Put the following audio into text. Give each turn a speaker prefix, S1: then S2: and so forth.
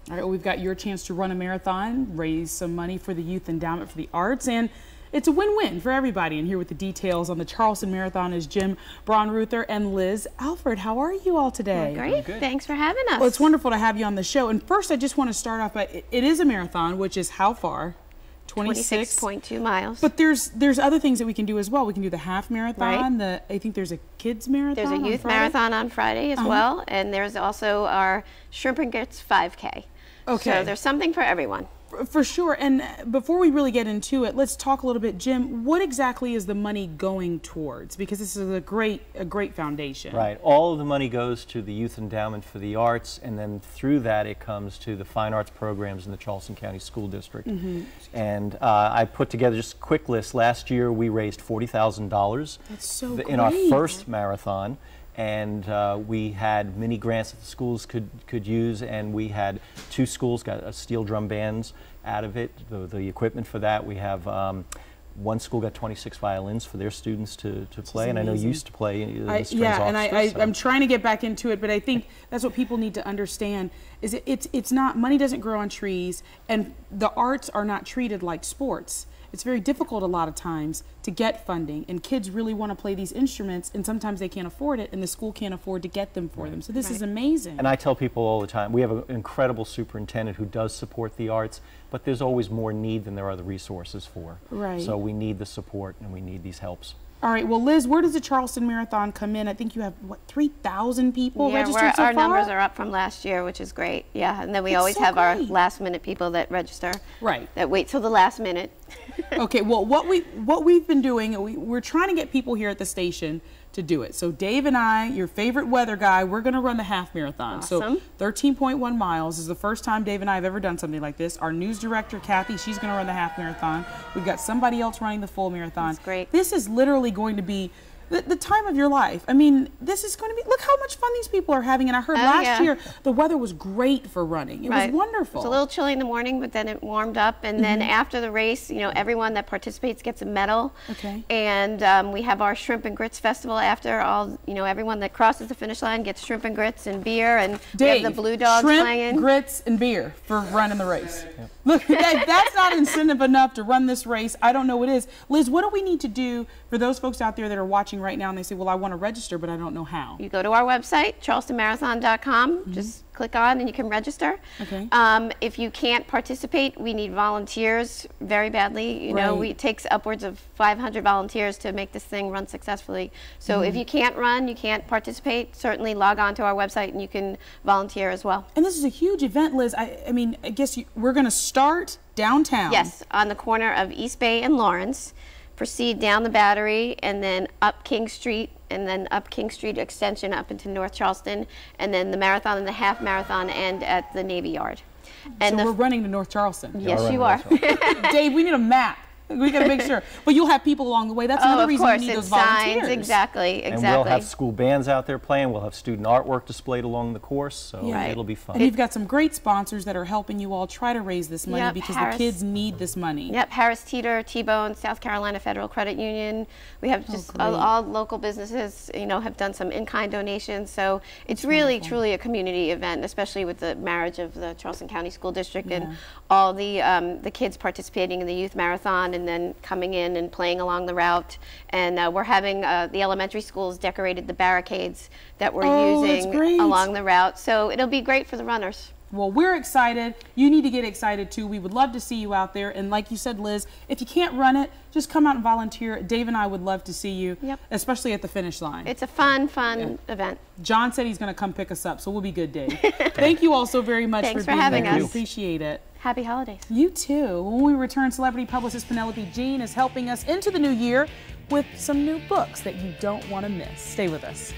S1: All right, well, we've got your chance to run a marathon, raise some money for the Youth Endowment for the Arts, and it's a win-win for everybody. And here with the details on the Charleston Marathon is Jim Braunruther and Liz Alford. How are you all today?
S2: Well, great. Thanks for having us.
S1: Well, it's wonderful to have you on the show. And first, I just want to start off by, it is a marathon, which is how far?
S2: 26.2 miles.
S1: But there's other things that we can do as well. We can do the half marathon. Right. I think there's a kids marathon.
S2: There's a youth marathon on Friday as well, and there's also our Shrimp and Grits 5K.
S1: Okay.
S2: So there's something for everyone.
S1: For sure. And before we really get into it, let's talk a little bit, Jim. What exactly is the money going towards? Because this is a great foundation.
S3: Right. All of the money goes to the Youth Endowment for the Arts, and then through that it comes to the fine arts programs in the Charleston County School District. And I put together just a quick list. Last year we raised $40,000 in our first marathon. And we had many grants that the schools could use, and we had 2 schools got steel drum bands out of it, the equipment for that. We have 1 school got 26 violins for their students to play, and I know you used to play the strings orchestra.
S1: I'm trying to get back into it, but I think that's what people need to understand, is it's not, money doesn't grow on trees, and the arts are not treated like sports. It's very difficult a lot of times to get funding, and kids really want to play these instruments, and sometimes they can't afford it, and the school can't afford to get them for them. So this is amazing.
S3: And I tell people all the time, we have an incredible superintendent who does support the arts, but there's always more need than there are the resources for.
S1: Right.
S3: So we need the support, and we need these helps.
S1: All right, well, Liz, where does the Charleston Marathon come in? I think you have, what, 3,000 people registered so far?
S2: Our numbers are up from last year, which is great. Yeah, and then we always have our last-minute people that register.
S1: Right.
S2: That wait till the last minute.
S1: Okay, well, what we've been doing, we're trying to get people here at the station to do it. So Dave and I, your favorite weather guy, we're going to run the half marathon.
S2: Awesome.
S1: So 13.1 miles is the first time Dave and I have ever done something like this. Our news director, Kathy, she's going to run the half marathon. We've got somebody else running the full marathon.
S2: That's great.
S1: This is literally going to be the time of your life. I mean, this is going to be, look how much fun these people are having. And I heard last year the weather was great for running. It was wonderful.
S2: It was a little chilly in the morning, but then it warmed up. And then after the race, you know, everyone that participates gets a medal.
S1: Okay.
S2: And we have our Shrimp and Grits Festival after. Everyone that crosses the finish line gets shrimp and grits and beer. And
S1: Dave,
S2: we have the Blue Dogs playing.
S1: Shrimp, grits, and beer for running the race. Look, that's not incentive enough to run this race. I don't know what is. Liz, what do we need to do for those folks out there that are watching right now and they say, well, I want to register, but I don't know how?
S2: You go to our website, charlestonmarathon.com. Just click on and you can register.
S1: Okay.
S2: If you can't participate, we need volunteers very badly. You know, it takes upwards of 500 volunteers to make this thing run successfully. So if you can't run, you can't participate, certainly log on to our website and you can volunteer as well.
S1: And this is a huge event, Liz. I mean, I guess we're going to start downtown.
S2: Yes, on the corner of East Bay and Lawrence. Proceed down the Battery and then up King Street, and then up King Street Extension up into North Charleston, and then the marathon and the half marathon end at the Navy Yard. And
S1: so we're running to North Charleston.
S2: Yes, you are.
S1: Dave, we need a map. We got to make sure. But you'll have people along the way. That's another reason we need those volunteers.
S2: Signs, exactly.
S3: And we'll have school bands out there playing. We'll have student artwork displayed along the course, so it'll be fun.
S1: And you've got some great sponsors that are helping you all try to raise this money because the kids need this money.
S2: Yep, Harris Teeter, T-Bone, South Carolina Federal Credit Union. We have just all local businesses, you know, have done some in-kind donations. So it's really, truly a community event, especially with the marriage of the Charleston County School District and all the kids participating in the youth marathon and then coming in and playing along the route. And we're having the elementary schools decorated the barricades that we're using along the route. So it'll be great for the runners.
S1: Well, we're excited. You need to get excited too. We would love to see you out there. And like you said, Liz, if you can't run it, just come out and volunteer. Dave and I would love to see you, especially at the finish line.
S2: It's a fun event.
S1: John said he's going to come pick us up, so we'll be good, Dave. Thank you all so very much
S2: for
S1: being
S2: having
S1: here.
S2: us.
S1: We appreciate it.
S2: Happy holidays.
S1: You too. When we return, celebrity publicist Penelope Jean is helping us into the new year with some new books that you don't want to miss. Stay with us.